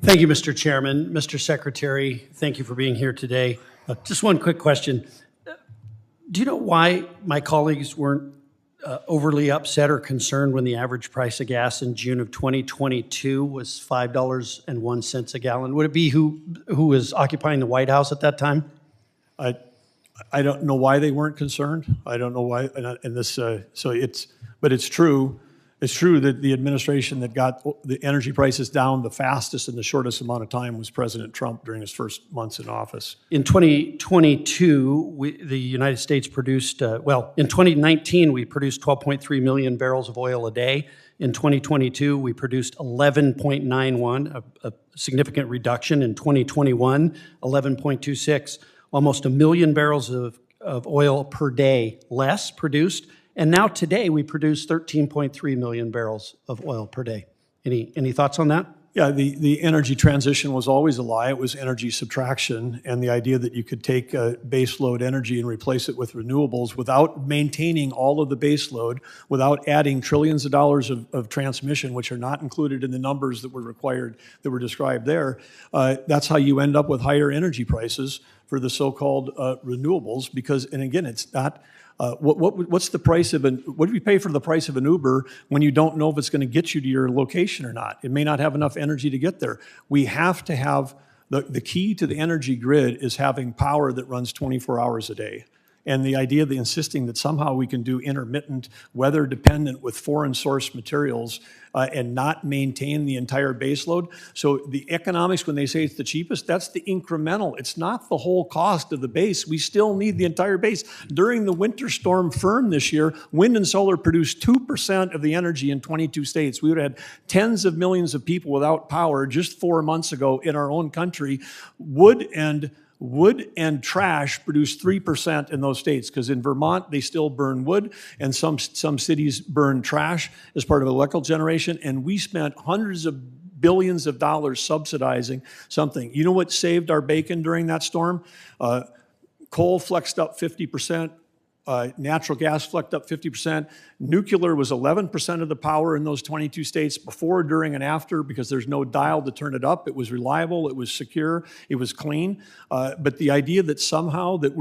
Thank you, Mr. Chairman. Mr. Secretary, thank you for being here today. Just one quick question. Do you know why my colleagues weren't overly upset or concerned when the average price of gas in June of 2022 was $5.01 a gallon? Would it be who was occupying the White House at that time? I don't know why they weren't concerned. I don't know why. But it's true. It's true that the administration that got the energy prices down the fastest in the shortest amount of time was President Trump during his first months in office. In 2022, the United States produced, in 2019, we produced 12.3 million barrels of oil a day. In 2022, we produced 11.91, a significant reduction. In 2021, 11.26, almost a million barrels of oil per day less produced. And now today we produce 13.3 million barrels of oil per day. Any thoughts on that? Yeah, the energy transition was always a lie. It was energy subtraction, and the idea that you could take base load energy and replace it with renewables without maintaining all of the base load, without adding trillions of dollars of transmission, which are not included in the numbers that were required, that were described there. That's how you end up with higher energy prices for the so-called renewables, because, and again, it's not, what's the price of what do we pay for the price of an Uber when you don't know if it's going to get you to your location or not? It may not have enough energy to get there. We have to have, the key to the energy grid is having power that runs 24 hours a day. And the idea of insisting that somehow we can do intermittent, weather dependent with foreign source materials and not maintain the entire baseload. So the economics, when they say it's the cheapest, that's the incremental. It's not the whole cost of the base. We still need the entire base. During the winter storm Fern this year, wind and solar produced 2% of the energy in 22 states. We would have had tens of millions of people without power just 4 months ago in our own country. Wood and trash produce 3% in those states, because in Vermont, they still burn wood, and some cities burn trash as part of electrical generation, and we spent hundreds of billions of dollars subsidizing something. You know what saved our bacon during that storm? Coal flexed up 50%. Natural gas flexed up 50%. Nuclear was 11% of the power in those 22 states before, during, and after, because there's no dial to turn it up. It was reliable, it was secure, it was clean. But the idea that somehow that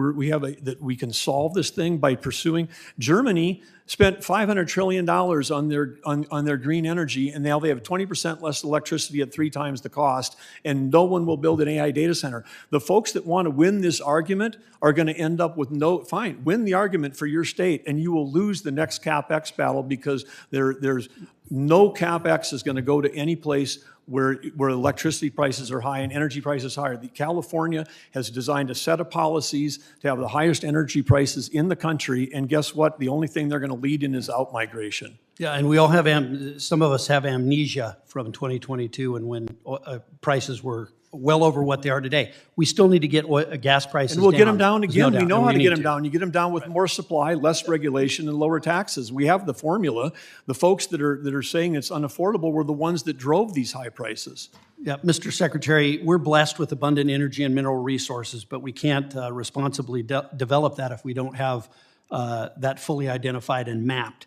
that we can solve this thing by pursuing, Germany spent $500 trillion on their green energy, and now they have 20% less electricity at 3 times the cost, and no one will build an AI data center. The folks that want to win this argument are going to end up with win the argument for your state, and you will lose the next CapEx battle, because there's no CapEx is going to go to any place where electricity prices are high and energy prices higher. California has designed a set of policies to have the highest energy prices in the country, and guess what? The only thing they're going to lead in is out-migration. Yeah, and we all have, some of us have amnesia from 2022 and when prices were well over what they are today. We still need to get gas prices down. And we'll get them down again. No we know doubt, how to get them down. You get them down with more supply, less regulation, and lower taxes. We have the formula. The folks that are saying it's unaffordable were the ones that drove these high prices. Yeah, Mr. Secretary, we're blessed with abundant energy and mineral resources, but we can't responsibly develop that if we don't have that fully identified and mapped.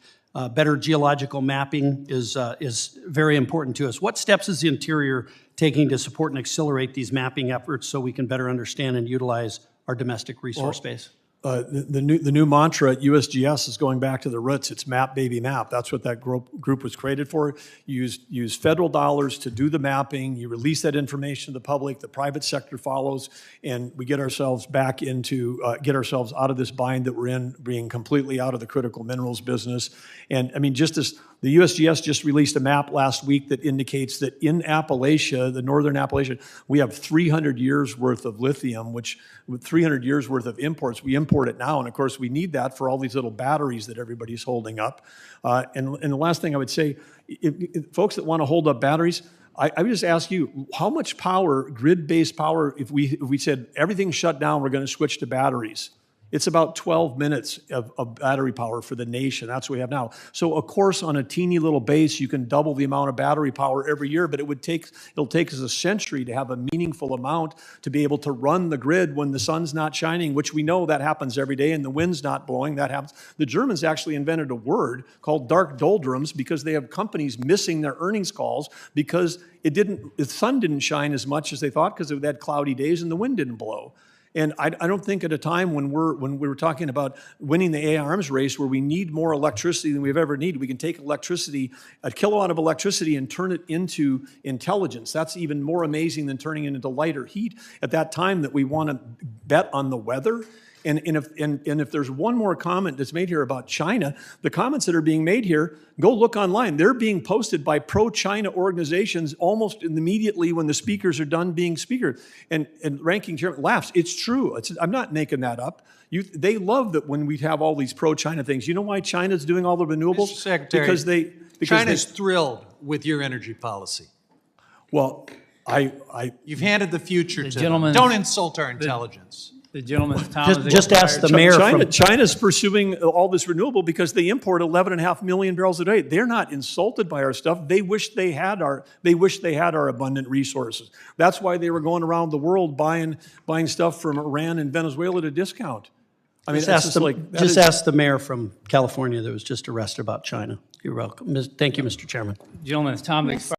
Better geological mapping is very important to us. What steps is the Interior taking to support and accelerate these mapping efforts so we can better understand and utilize our domestic resource base? The new mantra at USGS is going back to the roots. It's map, baby, map. That's what that group was created for. You use federal dollars to do the mapping. You release that information to the public. The private sector follows, and we get ourselves back into, get ourselves out of this bind that we're in, being completely out of the critical minerals business. And I mean, just as the USGS just released a map last week that indicates that in Appalachia, the northern Appalachia, we have 300 years worth of lithium, which with 300 years worth of imports, we import it now. And of course, we need that for all these little batteries that everybody's holding up. And the last thing I would say, if folks that want to hold up batteries, I would just ask you, how much power, grid-based power, if we said everything's shut down, we're going to switch to batteries. It's about 12 minutes of battery power for the nation. That's what we have now. So of course, on a teeny little base, you can double the amount of battery power every year, but it'll take us a century to have a meaningful amount to be able to run the grid when the sun's not shining, which we know that happens every day, and the wind's not blowing. That happens. The Germans actually invented a word called dark doldrums because they have companies missing their earnings calls because the sun didn't shine as much as they thought because they had cloudy days and the wind didn't blow. And I don't think at a time when we were talking about winning the AI arms race where we need more electricity than we've ever needed, we can take electricity, a kilowatt of electricity, and turn it into intelligence. That's even more amazing than turning it into light or heat at that time that we want to bet on the weather. And if there's one more comment that's made here about China, the comments that are being made here, go look online. They're being posted by pro-China organizations almost immediately when the speakers are done being speaker. And ranking chairman laughs. It's true. I'm not making that up. They love that when we have all these pro-China things. You know why China's doing all the renewables? Mr. Secretary, because China's thrilled with your energy policy. Well, You've handed the future to them. gentleman- Don't insult our intelligence. The gentleman's time is Just ask the mayor from, China's pursuing all this renewable because they import 11.5 million barrels a day. They're not insulted by our stuff. They wish they had our abundant resources. That's why they were going around the world buying stuff from Iran and Venezuela at a discount. I mean, just ask the mayor from California that was just arrested about China. You're welcome. Thank you, Mr. Chairman. Gentleman's time has expired.